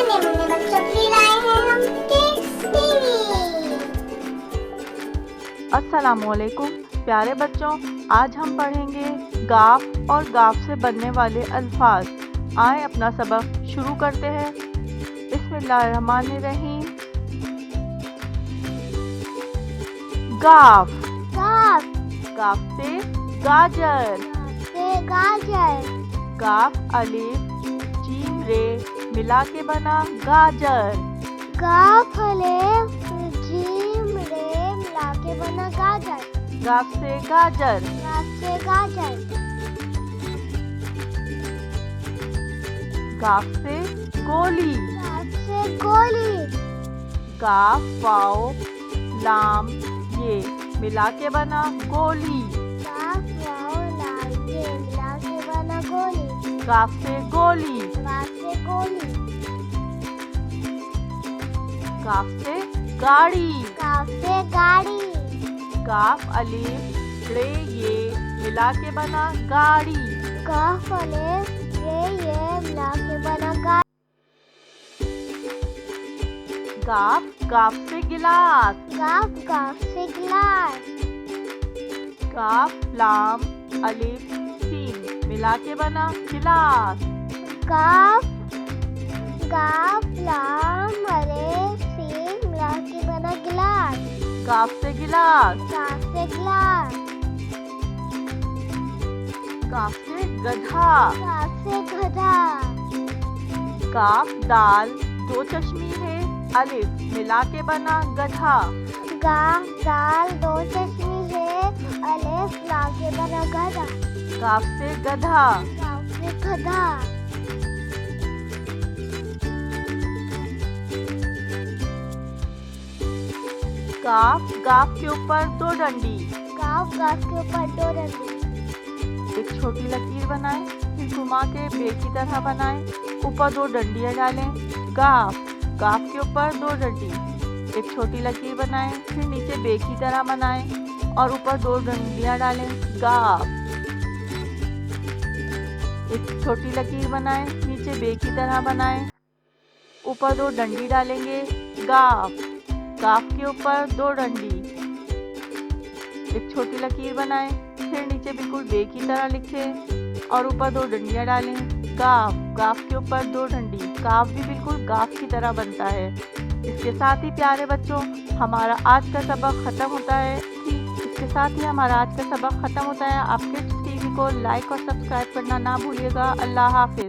नन्हे मुन्ने बच्चों के लिए लाए हैं हम किड्स टीवी। अस्सलामुअलैकुम प्यारे बच्चों, आज हम पढ़ेंगे गाफ और गाफ से बनने वाले अल्फाज। आए अपना सबक शुरू करते हैं। बिस्मिल्लाहिर्रहमानिर्रहीम। गाफ। गाफ गाफ से गाजर। से गाजर। गाफ अलिफ जीम रे मिला के बना गाजर। गाफ अलिफ जीम रे मिला के बना गाजर। गाफ से गाजर। गाफ से गाजर। गाफ से गोली। गाफ से गोली। गाफ वाओ लाम ये मिला के बना गोली। गाफ वाओ लाम ये मिला के बना गोली। गाफ से गोली। गाफ से गोली। गाफ से गाड़ी। गाफ से गाड़ी। गाफ अलिफ रे ये मिला के बना गाड़ी। गाफ अलिफ ये मिला के बना गाड़ी। गाफ से गिलास। गाफ से गिलास। गाफ लाम अलिफ सीन मिला के बना गिलास। गाफ लाम अलिफ सीन मिला के बना गिलास। गाफ से गिलास। गाफ से गिलास। गाफ से गधा। गाफ से गधा। गाफ दाल दो चश्मी है अलिफ मिला के बना गधा। गाफ दाल दो चश्मी है अलिफ मिला के बना गधा। गाफ से गधा। गाफ से गधा। गाफ के ऊपर दो डंडी। गाफ के ऊपर दो डंडी। एक छोटी लकीर बनाएं, फिर घुमा के बे की तरह बनाएं, ऊपर दो डंडियां डालें। गाफ के ऊपर दो डंडी। एक छोटी लकीर बनाएं, फिर नीचे बे की तरह बनाएं और ऊपर दो डंडियां डालें। गाफ। एक छोटी लकीर बनाएं, नीचे बे की तरह बनाएं, ऊपर दो डंडी डालेंगे। गाफ के ऊपर दो डंडी। एक छोटी लकीर बनाएं, फिर नीचे बिल्कुल बे की तरह लिखें और ऊपर दो डंडियां डालें। गाफ के ऊपर दो डंडी। गाफ भी बिल्कुल गाफ की तरह बनता है। इसके साथ ही प्यारे बच्चों हमारा आज का सबक खत्म होता है। आप किड्स टीवी को लाइक और सब्सक्राइब करना ना भूलिएगा। अल्लाह हाफिज।